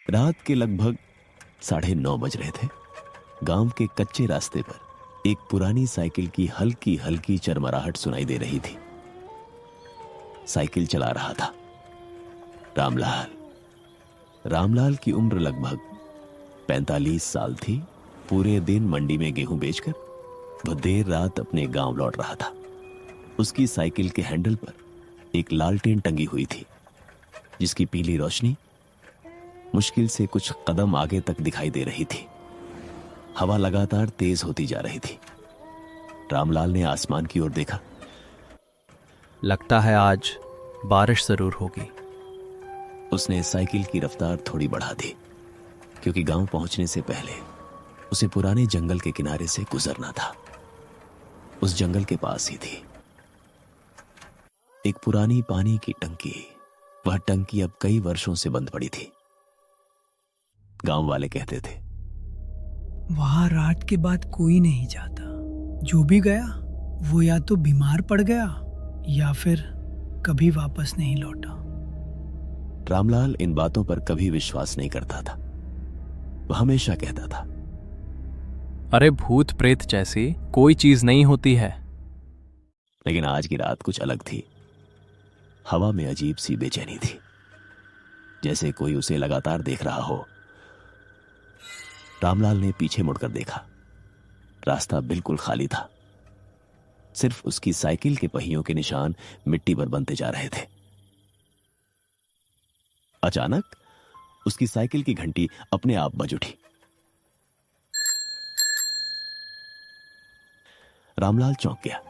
रात के लगभग 9:30 बज रहे थे। गांव के कच्चे रास्ते पर एक पुरानी साइकिल की हल्की हल्की चरमराहट सुनाई दे रही थी। साइकिल चला रहा था रामलाल। रामलाल की उम्र लगभग 45 साल थी। पूरे दिन मंडी में गेहूं बेचकर वह देर रात अपने गांव लौट रहा था। उसकी साइकिल के हैंडल पर एक लालटेन टंगी हुई थी, जिसकी पीली रोशनी मुश्किल से कुछ कदम आगे तक दिखाई दे रही थी। हवा लगातार तेज होती जा रही थी। रामलाल ने आसमान की ओर देखा। लगता है आज बारिश जरूर होगी। उसने साइकिल की रफ्तार थोड़ी बढ़ा दी, क्योंकि गांव पहुंचने से पहले उसे पुराने जंगल के किनारे से गुजरना था। उस जंगल के पास ही थी एक पुरानी पानी की टंकी। वह टंकी अब कई वर्षों से बंद पड़ी थी। गांव वाले कहते थे, वहां रात के बाद कोई नहीं जाता। जो भी गया वो या तो बीमार पड़ गया या फिर कभी वापस नहीं लौटा। रामलाल इन बातों पर कभी विश्वास नहीं करता था। वह हमेशा कहता था, अरे भूत प्रेत जैसी कोई चीज नहीं होती है। लेकिन आज की रात कुछ अलग थी। हवा में अजीब सी बेचैनी थी, जैसे कोई उसे लगातार देख रहा हो। रामलाल ने पीछे मुड़कर देखा। रास्ता बिल्कुल खाली था। सिर्फ उसकी साइकिल के पहियों के निशान मिट्टी पर बनते जा रहे थे। अचानक उसकी साइकिल की घंटी अपने आप बज उठी। रामलाल चौंक गया।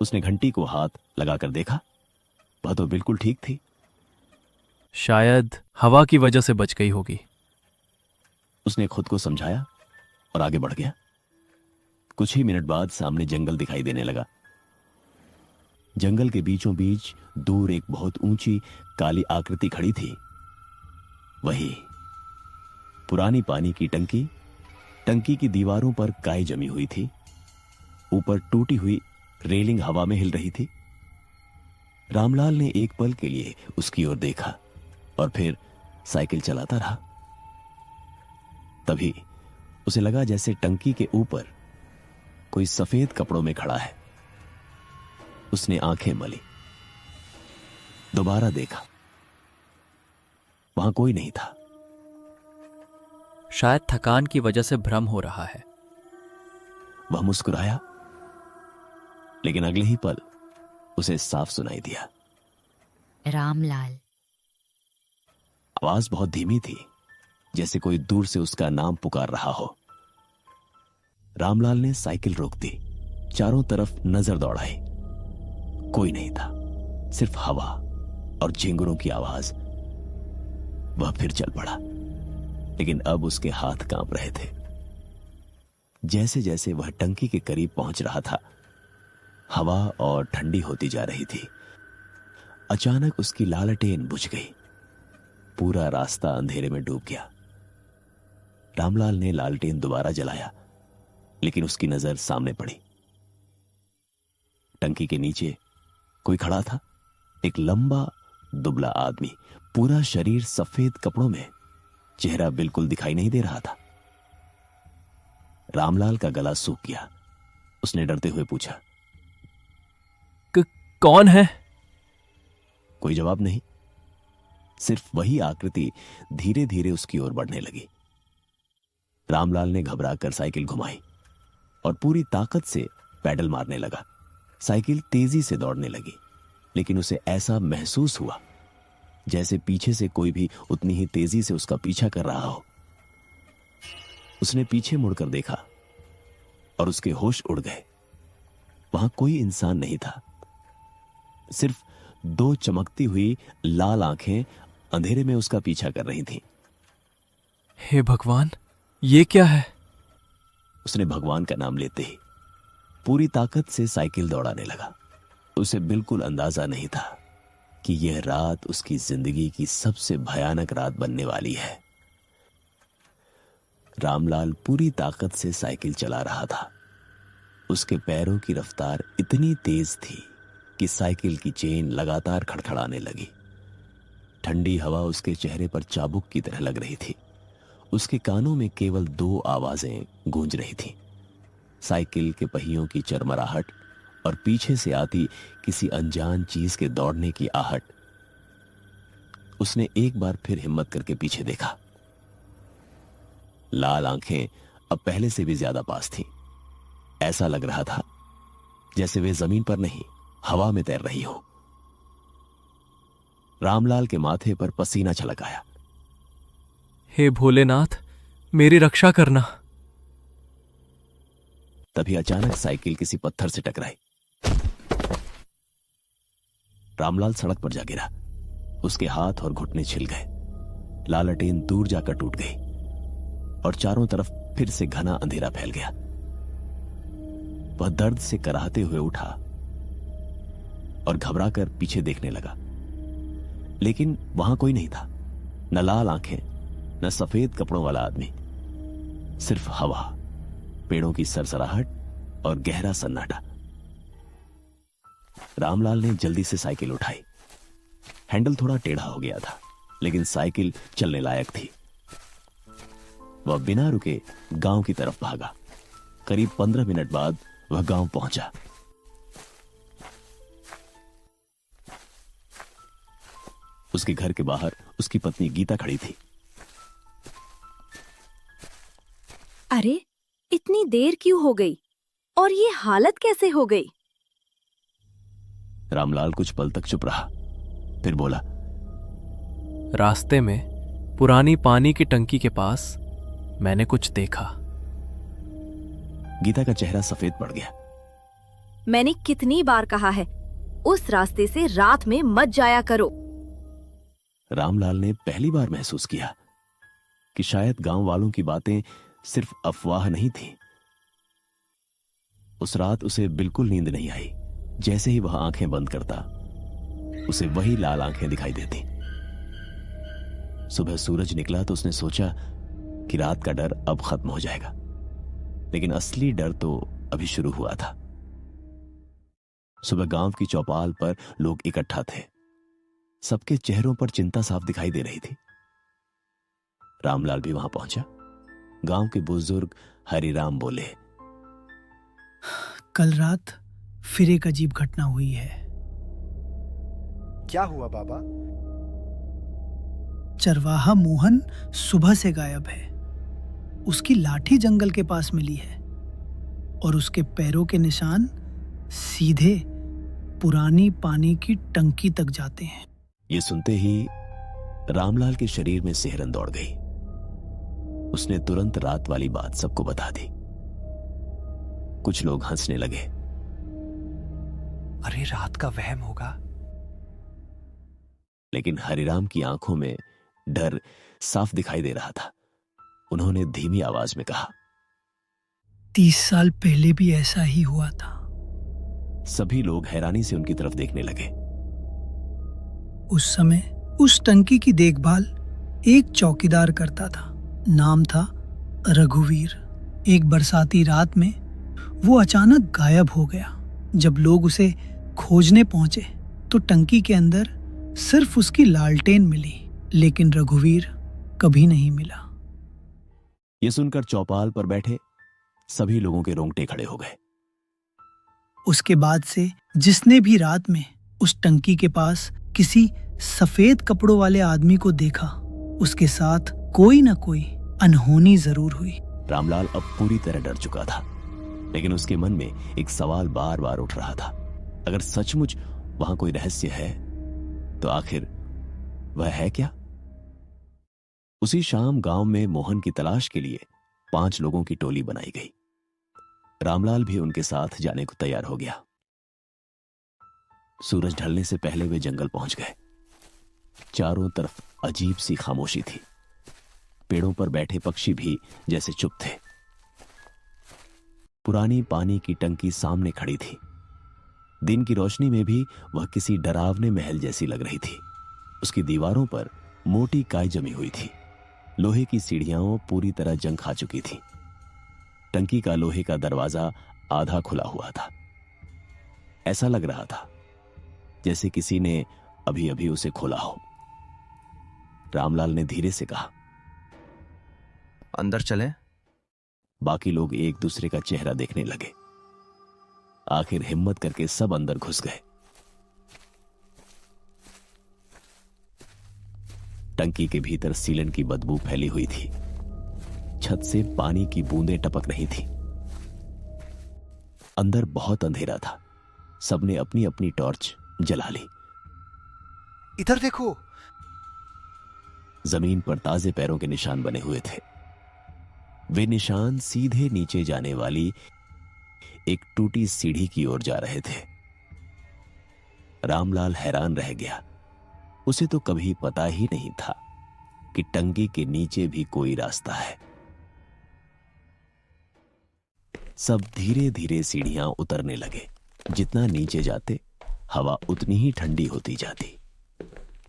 उसने घंटी को हाथ लगाकर देखा। वह तो बिल्कुल ठीक थी। शायद हवा की वजह से बच गई होगी। उसने खुद को समझाया और आगे बढ़ गया। कुछ ही मिनट बाद सामने जंगल दिखाई देने लगा। जंगल के बीचों बीच दूर एक बहुत ऊंची काली आकृति खड़ी थी। वही पुरानी पानी की टंकी। टंकी की दीवारों पर काई जमी हुई थी। ऊपर टूटी हुई रेलिंग हवा में हिल रही थी। रामलाल ने एक पल के लिए उसकी ओर देखा और फिर साइकिल चलाता रहा। तभी उसे लगा जैसे टंकी के ऊपर कोई सफेद कपड़ों में खड़ा है। उसने आंखें मली। दोबारा देखा। वहां कोई नहीं था। शायद थकान की वजह से भ्रम हो रहा है। वह मुस्कुराया, लेकिन अगले ही पल उसे साफ सुनाई दिया, रामलाल। आवाज बहुत धीमी थी, जैसे कोई दूर से उसका नाम पुकार रहा हो। रामलाल ने साइकिल रोक दी। चारों तरफ नजर दौड़ाई। कोई नहीं था, सिर्फ हवा और झिंगुरों की आवाज। वह फिर चल पड़ा, लेकिन अब उसके हाथ कांप रहे थे। जैसे जैसे वह टंकी के करीब पहुंच रहा था, हवा और ठंडी होती जा रही थी। अचानक उसकी लालटेन बुझ गई। पूरा रास्ता अंधेरे में डूब गया। रामलाल ने लालटेन दोबारा जलाया, लेकिन उसकी नजर सामने पड़ी। टंकी के नीचे कोई खड़ा था। एक लंबा दुबला आदमी, पूरा शरीर सफेद कपड़ों में। चेहरा बिल्कुल दिखाई नहीं दे रहा था। रामलाल का गला सूख गया। उसने डरते हुए पूछा, कौन है? कोई जवाब नहीं। सिर्फ वही आकृति धीरे धीरे उसकी ओर बढ़ने लगी। रामलाल ने घबराकर साइकिल घुमाई और पूरी ताकत से पैडल मारने लगा। साइकिल तेजी से दौड़ने लगी, लेकिन उसे ऐसा महसूस हुआ जैसे पीछे से कोई भी उतनी ही तेजी से उसका पीछा कर रहा हो। उसने पीछे मुड़कर देखा और उसके होश उड़ गए। वहां कोई इंसान नहीं था। सिर्फ दो चमकती हुई लाल आंखें अंधेरे में उसका पीछा कर रही थीं। हे भगवान, ये क्या है? उसने भगवान का नाम लेते ही पूरी ताकत से साइकिल दौड़ाने लगा। उसे बिल्कुल अंदाजा नहीं था कि यह रात उसकी जिंदगी की सबसे भयानक रात बनने वाली है। रामलाल पूरी ताकत से साइकिल चला रहा था। उसके पैरों की रफ्तार इतनी तेज थी कि साइकिल की चेन लगातार खड़खड़ाने लगी। ठंडी हवा उसके चेहरे पर चाबुक की तरह लग रही थी। उसके कानों में केवल 2 आवाजें गूंज रही थीं, साइकिल के पहियों की चरमराहट और पीछे से आती किसी अनजान चीज के दौड़ने की आहट। उसने एक बार फिर हिम्मत करके पीछे देखा। लाल आंखें अब पहले से भी ज्यादा पास थीं। ऐसा लग रहा था जैसे वे जमीन पर नहीं, हवा में तैर रही हो। रामलाल के माथे पर पसीना छलक आया। हे भोलेनाथ, मेरी रक्षा करना। तभी अचानक साइकिल किसी पत्थर से टकराई। रामलाल सड़क पर जा गिरा। उसके हाथ और घुटने छिल गए। लालटेन दूर जाकर टूट गई और चारों तरफ फिर से घना अंधेरा फैल गया। वह दर्द से कराहते हुए उठा और घबराकर पीछे देखने लगा, लेकिन वहां कोई नहीं था। न लाल आंखें, न सफेद कपड़ों वाला आदमी, सिर्फ हवा, पेड़ों की सरसराहट और गहरा सन्नाटा। रामलाल ने जल्दी से साइकिल उठाई। हैंडल थोड़ा टेढ़ा हो गया था, लेकिन साइकिल चलने लायक थी। वह बिना रुके गांव की तरफ भागा। करीब 15 मिनट बाद वह गांव पहुंचा। उसके घर के बाहर उसकी पत्नी गीता खड़ी थी। अरे, इतनी देर क्यों हो गई और ये हालत कैसे हो गई? रामलाल कुछ पल तक चुप रहा, फिर बोला, रास्ते में पुरानी पानी की टंकी के पास मैंने कुछ देखा। गीता का चेहरा सफेद पड़ गया। मैंने कितनी बार कहा है, उस रास्ते से रात में मत जाया करो। रामलाल ने पहली बार महसूस किया कि शायद गांव वालों की बातें सिर्फ अफवाह नहीं थी। उस रात उसे बिल्कुल नींद नहीं आई। जैसे ही वह आंखें बंद करता, उसे वही लाल आंखें दिखाई देती। सुबह सूरज निकला तो उसने सोचा कि रात का डर अब खत्म हो जाएगा, लेकिन असली डर तो अभी शुरू हुआ था। सुबह गांव की चौपाल पर लोग इकट्ठा थे। सबके चेहरों पर चिंता साफ दिखाई दे रही थी। रामलाल भी वहां पहुंचा। गांव के बुजुर्ग हरिराम बोले, कल रात फिर एक अजीब घटना हुई है। क्या हुआ बाबा? चरवाहा मोहन सुबह से गायब है। उसकी लाठी जंगल के पास मिली है और उसके पैरों के निशान सीधे पुरानी पानी की टंकी तक जाते हैं। ये सुनते ही रामलाल के शरीर में सिहरन दौड़ गई। उसने तुरंत रात वाली बात सबको बता दी। कुछ लोग हंसने लगे। अरे, रात का वहम होगा। लेकिन हरिराम की आंखों में डर साफ दिखाई दे रहा था। उन्होंने धीमी आवाज में कहा, 30 साल पहले भी ऐसा ही हुआ था। सभी लोग हैरानी से उनकी तरफ देखने लगे। उस समय उस टंकी की देखभाल एक चौकीदार करता था। नाम था रघुवीर। एक बरसाती रात में वो अचानक गायब हो गया। जब लोग उसे खोजने पहुंचे तो टंकी के अंदर सिर्फ उसकी लालटेन मिली, लेकिन रघुवीर कभी नहीं मिला। यह सुनकर चौपाल पर बैठे सभी लोगों के रोंगटे खड़े हो गए। उसके बाद से जिसने भी रात में उस टंकी के पास किसी सफेद कपड़ों वाले आदमी को देखा, उसके साथ कोई न कोई अनहोनी जरूर हुई। रामलाल अब पूरी तरह डर चुका था, लेकिन उसके मन में एक सवाल बार बार उठ रहा था। अगर सचमुच वहां कोई रहस्य है तो आखिर वह है क्या? उसी शाम गांव में मोहन की तलाश के लिए 5 लोगों की टोली बनाई गई। रामलाल भी उनके साथ जाने को तैयार हो गया। सूरज ढलने से पहले वे जंगल पहुंच गए। चारों तरफ अजीब सी खामोशी थी। पेड़ों पर बैठे पक्षी भी जैसे चुप थे। पुरानी पानी की टंकी सामने खड़ी थी। दिन की रोशनी में भी वह किसी डरावने महल जैसी लग रही थी। उसकी दीवारों पर मोटी काई जमी हुई थी। लोहे की सीढ़ियां पूरी तरह जंग खा चुकी थी। टंकी का लोहे का दरवाजा आधा खुला हुआ था। ऐसा लग रहा था जैसे किसी ने अभी अभी उसे खोला हो। रामलाल ने धीरे से कहा। अंदर चलें? बाकी लोग एक दूसरे का चेहरा देखने लगे। आखिर हिम्मत करके सब अंदर घुस गए। टंकी के भीतर सीलन की बदबू फैली हुई थी। छत से पानी की बूंदें टपक रही थी। अंदर बहुत अंधेरा था। सबने अपनी अपनी टॉर्च जला ली। इधर देखो। जमीन पर ताजे पैरों के निशान बने हुए थे। वे निशान सीधे नीचे जाने वाली एक टूटी सीढ़ी की ओर जा रहे थे। रामलाल हैरान रह गया। उसे तो कभी पता ही नहीं था कि टंकी के नीचे भी कोई रास्ता है। सब धीरे धीरे सीढ़ियां उतरने लगे। जितना नीचे जाते हवा उतनी ही ठंडी होती जाती।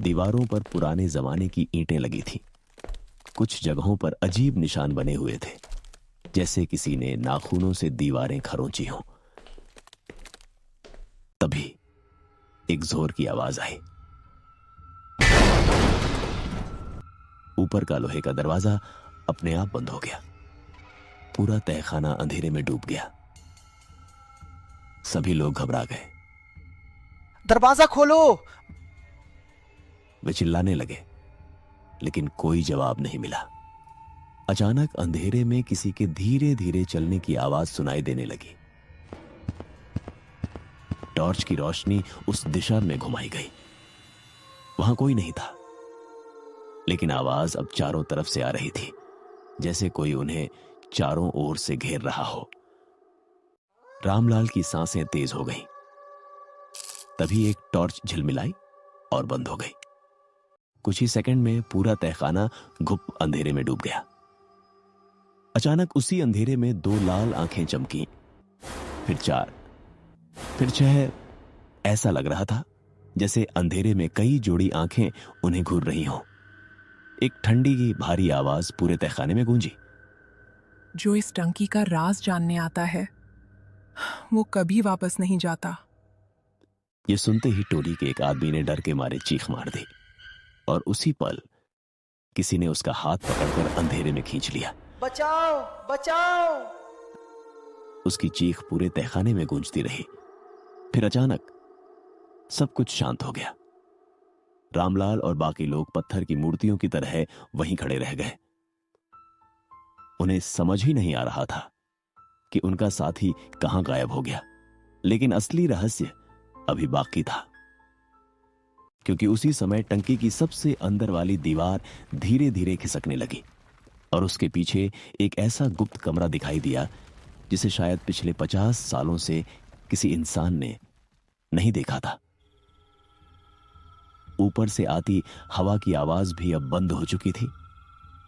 दीवारों पर पुराने जमाने की ईंटें लगी थीं। कुछ जगहों पर अजीब निशान बने हुए थे, जैसे किसी ने नाखूनों से दीवारें खरोंची हों। तभी एक जोर की आवाज आई। ऊपर का लोहे का दरवाजा अपने आप बंद हो गया। पूरा तहखाना अंधेरे में डूब गया। सभी लोग घबरा गए। दरवाजा खोलो! वे चिल्लाने लगे, लेकिन कोई जवाब नहीं मिला। अचानक अंधेरे में किसी के धीरे धीरे चलने की आवाज सुनाई देने लगी। टॉर्च की रोशनी उस दिशा में घुमाई गई। वहां कोई नहीं था, लेकिन आवाज अब चारों तरफ से आ रही थी, जैसे कोई उन्हें चारों ओर से घेर रहा हो। रामलाल की सांसें तेज हो गईं। तभी एक टॉर्च झिलमिलाई और बंद हो गई। कुछ ही सेकंड में पूरा तहखाना घुप अंधेरे में डूब गया। अचानक उसी अंधेरे में 2 लाल आंखें चमकी, फिर 4, फिर 6। ऐसा लग रहा था जैसे अंधेरे में कई जोड़ी आंखें उन्हें घूर रही हों। एक ठंडी की भारी आवाज पूरे तहखाने में गूंजी। जो इस टंकी का राज जानने आता है वो कभी वापस नहीं जाता। ये सुनते ही टोली के एक आदमी ने डर के मारे चीख मार दी, और उसी पल किसी ने उसका हाथ पकड़कर अंधेरे में खींच लिया। बचाओ! बचाओ! उसकी चीख पूरे तहखाने में गूंजती रही। फिर अचानक सब कुछ शांत हो गया। रामलाल और बाकी लोग पत्थर की मूर्तियों की तरह वहीं खड़े रह गए। उन्हें समझ ही नहीं आ रहा था कि उनका साथी कहां गायब हो गया। लेकिन असली रहस्य अभी बाकी था, क्योंकि उसी समय टंकी की सबसे अंदर वाली दीवार धीरे धीरे खिसकने लगी, और उसके पीछे एक ऐसा गुप्त कमरा दिखाई दिया जिसे शायद पिछले 50 सालों से किसी इंसान ने नहीं देखा था। ऊपर से आती हवा की आवाज भी अब बंद हो चुकी थी।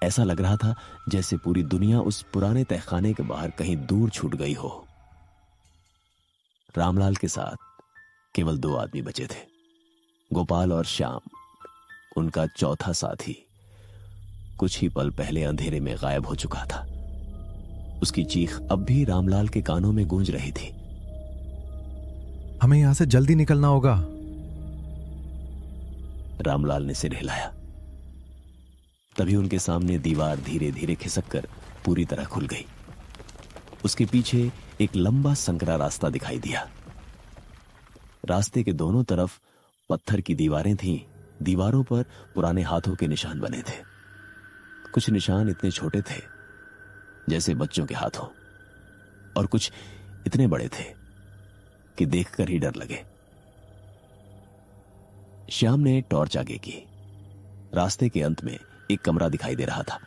ऐसा लग रहा था जैसे पूरी दुनिया उस पुराने तहखाने के बाहर कहीं दूर छूट गई हो। रामलाल के साथ केवल 2 आदमी बचे थे, गोपाल और श्याम, उनका चौथा साथी। कुछ ही पल पहले अंधेरे में गायब हो चुका था। उसकी चीख अब भी रामलाल के कानों में गूंज रही थी। हमें यहां से जल्दी निकलना होगा। रामलाल ने सिर हिलाया। तभी उनके सामने दीवार धीरे धीरे खिसककर पूरी तरह खुल गई। उसके पीछे एक लंबा संकरा रास्ता दिखाई दिया। रास्ते के दोनों तरफ पत्थर की दीवारें थीं। दीवारों पर पुराने हाथों के निशान बने थे। कुछ निशान इतने छोटे थे जैसे बच्चों के हाथों, और कुछ इतने बड़े थे कि देखकर ही डर लगे। श्याम ने टॉर्च आगे की। रास्ते के अंत में एक कमरा दिखाई दे रहा था।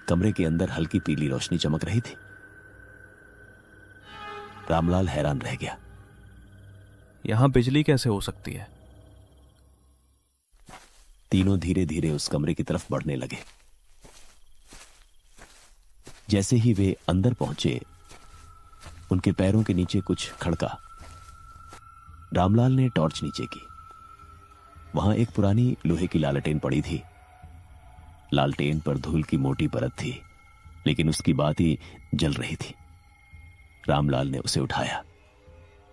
कमरे के अंदर हल्की पीली रोशनी चमक रही थी। रामलाल हैरान रह गया। यहां बिजली कैसे हो सकती है? तीनों धीरे धीरे उस कमरे की तरफ बढ़ने लगे। जैसे ही वे अंदर पहुंचे, उनके पैरों के नीचे कुछ खड़का। रामलाल ने टॉर्च नीचे की। वहां एक पुरानी लोहे की लालटेन पड़ी थी। लालटेन पर धूल की मोटी परत थी, लेकिन उसकी बाती जल रही थी। रामलाल ने उसे उठाया।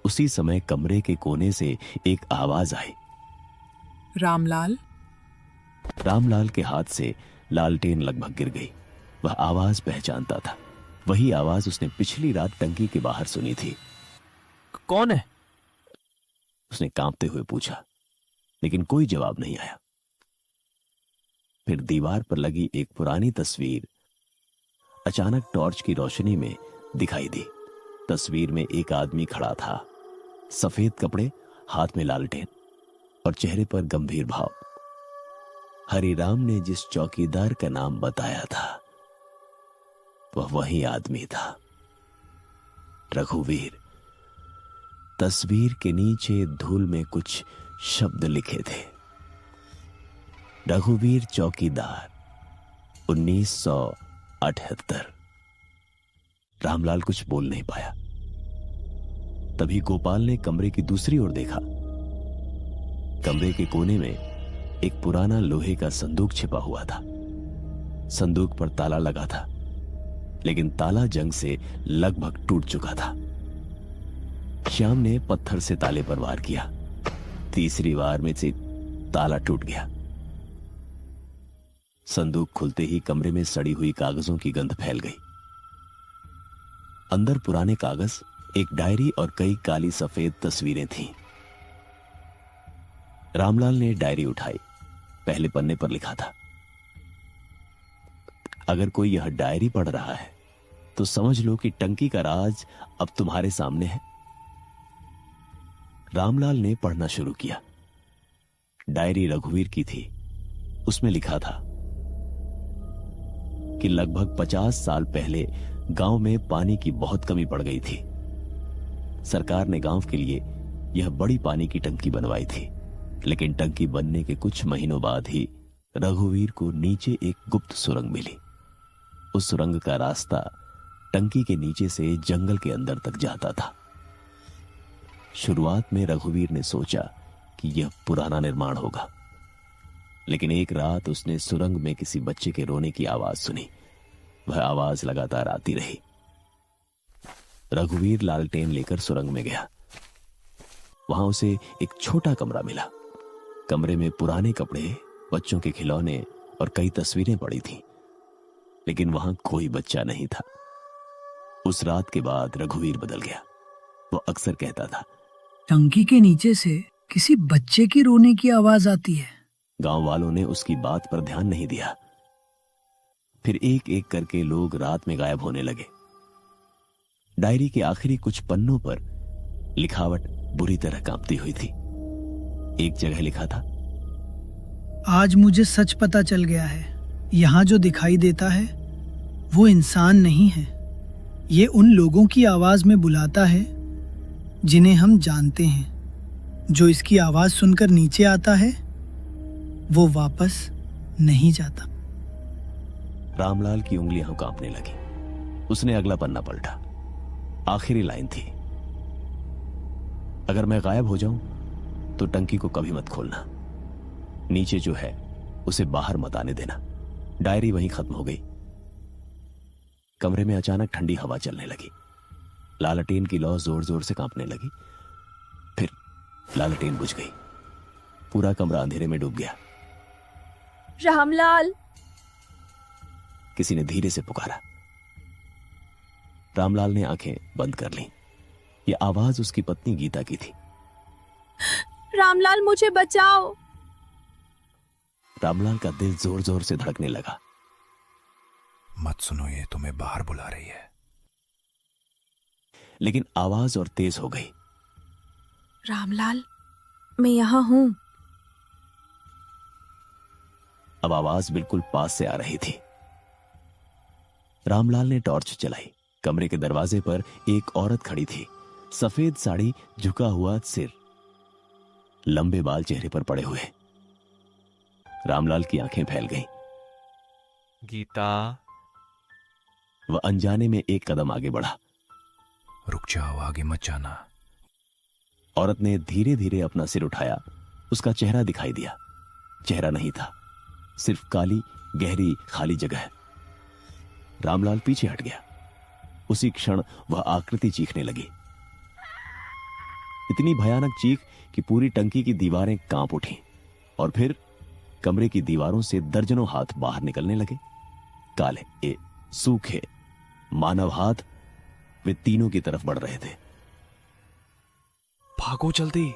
उसी समय कमरे के कोने से एक आवाज आई। रामलाल, रामलाल के हाथ से लालटेन लगभग गिर गई। वह आवाज पहचानता था, वही आवाज उसने पिछली रात टंकी के बाहर सुनी थी। कौन है? उसने कांपते हुए पूछा, लेकिन कोई जवाब नहीं आया। फिर दीवार पर लगी एक पुरानी तस्वीर अचानक टॉर्च की रोशनी में दिखाई दी। तस्वीर में एक आदमी खड़ा था, सफेद कपड़े, हाथ में लालटेन और चेहरे पर गंभीर भाव। हरिराम ने जिस चौकीदार का नाम बताया था वह वही आदमी था, रघुवीर। तस्वीर के नीचे धूल में कुछ शब्द लिखे थे, रघुवीर चौकीदार 1978। रामलाल कुछ बोल नहीं पाया। तभी गोपाल ने कमरे की दूसरी ओर देखा। कमरे के कोने में एक पुराना लोहे का संदूक छिपा हुआ था। संदूक पर ताला लगा था, लेकिन ताला जंग से लगभग टूट चुका था। श्याम ने पत्थर से ताले पर वार किया। तीसरी वार में से ताला टूट गया। संदूक खुलते ही कमरे में सड़ी हुई कागजों की गंध फैल गई। अंदर पुराने कागज, एक डायरी और कई काली सफेद तस्वीरें थीं। रामलाल ने डायरी उठाई। पहले पन्ने पर लिखा था, अगर कोई यह डायरी पढ़ रहा है तो समझ लो कि टंकी का राज अब तुम्हारे सामने है। रामलाल ने पढ़ना शुरू किया। डायरी रघुवीर की थी। उसमें लिखा था कि लगभग 50 साल पहले गांव में पानी की बहुत कमी पड़ गई थी। सरकार ने गांव के लिए यह बड़ी पानी की टंकी बनवाई थी, लेकिन टंकी बनने के कुछ महीनों बाद ही रघुवीर को नीचे एक गुप्त सुरंग मिली। उस सुरंग का रास्ता टंकी के नीचे से जंगल के अंदर तक जाता था। शुरुआत में रघुवीर ने सोचा कि यह पुराना निर्माण होगा, लेकिन एक रात उसने सुरंग में किसी बच्चे के रोने की आवाज सुनी। वह आवाज लगातार आती रही। रघुवीर लालटेन लेकर सुरंग में गया। वहां उसे एक छोटा कमरा मिला। कमरे में पुराने कपड़े, बच्चों के खिलौने और कई तस्वीरें पड़ी थीं, लेकिन वहां कोई बच्चा नहीं था। उस रात के बाद रघुवीर बदल गया। वो अक्सर कहता था, टंकी के नीचे से किसी बच्चे के रोने की आवाज आती है। गांव वालों ने उसकी बात पर ध्यान नहीं दिया। फिर एक एक करके लोग रात में गायब होने लगे। डायरी के आखिरी कुछ पन्नों पर लिखावट बुरी तरह कांपती हुई थी। एक जगह लिखा था, आज मुझे सच पता चल गया है, यहाँ जो दिखाई देता है वो इंसान नहीं है। ये उन लोगों की आवाज में बुलाता है जिन्हें हम जानते हैं। जो इसकी आवाज सुनकर नीचे आता है वो वापस नहीं जाता। रामलाल की उंगलियां कांपने लगी। उसने अगला पन्ना पलटा। आखिरी लाइन थी, अगर मैं गायब हो जाऊं तो टंकी को कभी मत खोलना। नीचे जो है उसे बाहर मत आने देना। डायरी वहीं खत्म हो गई। कमरे में अचानक ठंडी हवा चलने लगी। लालटेन की लौ जोर जोर से कांपने लगी। फिर लालटेन बुझ गई। पूरा कमरा अंधेरे में डूब गया। रामलाल, किसी ने धीरे से पुकारा। रामलाल ने आंखें बंद कर लीं। यह आवाज उसकी पत्नी गीता की थी। रामलाल मुझे बचाओ। रामलाल का दिल जोर जोर से धड़कने लगा। मत सुनो, ये तुम्हें बाहर बुला रही है। लेकिन आवाज और तेज हो गई। रामलाल, मैं यहाँ हूँ। अब आवाज बिल्कुल पास से आ रही थी। रामलाल ने टॉर्च जलाई। कमरे के दरवाजे पर एक औरत खड़ी थी। सफेद साड़ी, झुका हुआ सिर, लंबे बाल चेहरे पर पड़े हुए। रामलाल की आंखें फैल गईं। गीता। वह अनजाने में एक कदम आगे बढ़ा। रुक जाओ, आगे मत जाना। औरत ने धीरे धीरे अपना सिर उठाया। उसका चेहरा दिखाई दिया। चेहरा नहीं था, सिर्फ काली गहरी खाली जगह। रामलाल पीछे हट गया। उसी क्षण वह आकृति चीखने लगी। इतनी भयानक चीख कि पूरी टंकी की दीवारें कांप उठी। और फिर कमरे की दीवारों से दर्जनों हाथ बाहर निकलने लगे। काले सूखे मानव हाथ वे तीनों की तरफ बढ़ रहे थे। भागो जल्दी।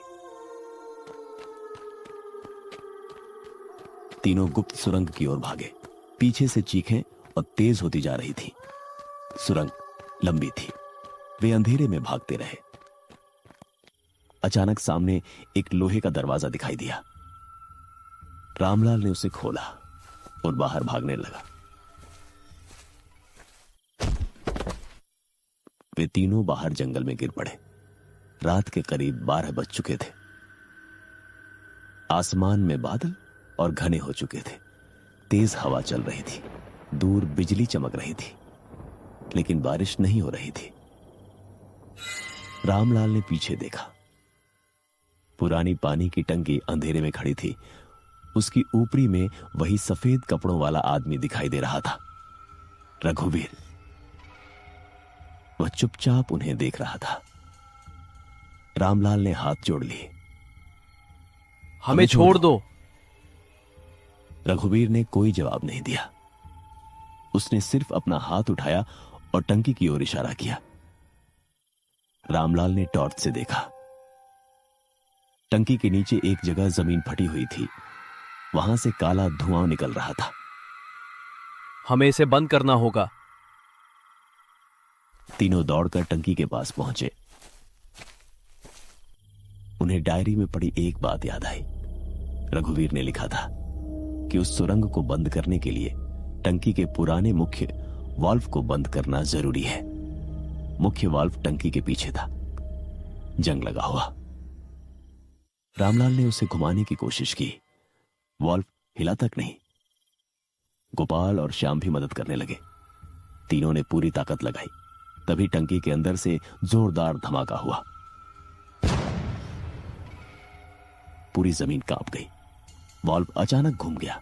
तीनों गुप्त सुरंग की ओर भागे। पीछे से चीखें और तेज होती जा रही थी। सुरंग लंबी थी। वे अंधेरे में भागते रहे। अचानक सामने एक लोहे का दरवाजा दिखाई दिया। रामलाल ने उसे खोला और बाहर भागने लगा। वे तीनों बाहर जंगल में गिर पड़े। रात के करीब 12 बज चुके थे। आसमान में बादल और घने हो चुके थे। तेज हवा चल रही थी। दूर बिजली चमक रही थी, लेकिन बारिश नहीं हो रही थी। रामलाल ने पीछे देखा। पुरानी पानी की टंकी अंधेरे में खड़ी थी। उसकी ऊपरी में वही सफेद कपड़ों वाला आदमी दिखाई दे रहा था, रघुवीर। वह चुपचाप उन्हें देख रहा था। रामलाल ने हाथ जोड़ लिए। हमें छोड़ दो। रघुवीर ने कोई जवाब नहीं दिया। उसने सिर्फ अपना हाथ उठाया और टंकी की ओर इशारा किया। रामलाल ने टॉर्च से देखा। टंकी के नीचे एक जगह जमीन फटी हुई थी। वहां से काला धुआं निकल रहा था। हमें इसे बंद करना होगा। तीनों दौड़कर टंकी के पास पहुंचे। उन्हें डायरी में पड़ी एक बात याद आई। रघुवीर ने लिखा था कि उस सुरंग को बंद करने के लिए टंकी के पुराने मुख्य वाल्व को बंद करना जरूरी है। मुख्य वाल्व टंकी के पीछे था, जंग लगा हुआ। रामलाल ने उसे घुमाने की कोशिश की। वाल्व हिला तक नहीं। गोपाल और श्याम भी मदद करने लगे। तीनों ने पूरी ताकत लगाई। तभी टंकी के अंदर से जोरदार धमाका हुआ। पूरी जमीन कांप गई। वाल्व अचानक घूम गया।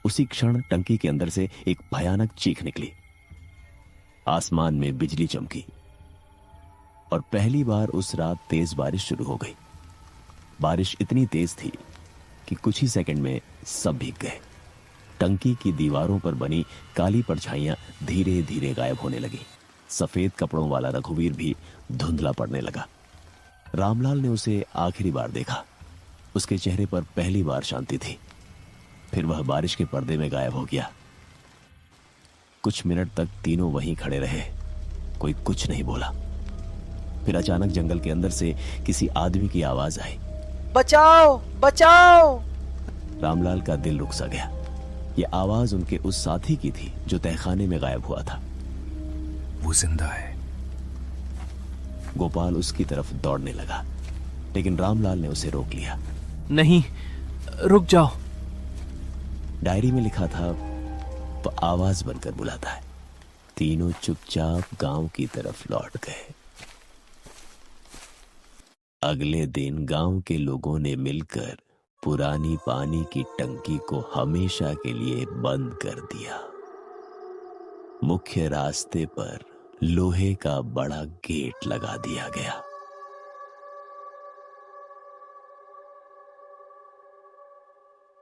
उसी क्षण टंकी के अंदर से एक भयानक चीख निकली। आसमान में बिजली चमकी और पहली बार उस रात तेज बारिश शुरू हो गई। बारिश इतनी तेज थी कि कुछ ही सेकंड में सब भीग गए। टंकी की दीवारों पर बनी काली परछाइयां धीरे धीरे गायब होने लगी। सफेद कपड़ों वाला रघुवीर भी धुंधला पड़ने लगा। रामलाल ने उसे आखिरी बार देखा। उसके चेहरे पर पहली बार शांति थी। फिर वह बारिश के पर्दे में गायब हो गया। कुछ मिनट तक तीनों वहीं खड़े रहे। कोई कुछ नहीं बोला। फिर अचानक जंगल के अंदर से किसी आदमी की आवाज आई, बचाओ बचाओ। रामलाल का दिल रुक सा गया। यह आवाज उनके उस साथी की थी जो तहखाने में गायब हुआ था। वो जिंदा है। गोपाल उसकी तरफ दौड़ने लगा, लेकिन रामलाल ने उसे रोक लिया। नहीं, रुक जाओ। डायरी में लिखा था, वो आवाज बनकर बुलाता है। तीनों चुपचाप गांव की तरफ लौट गए। अगले दिन गांव के लोगों ने मिलकर पुरानी पानी की टंकी को हमेशा के लिए बंद कर दिया। मुख्य रास्ते पर लोहे का बड़ा गेट लगा दिया गया।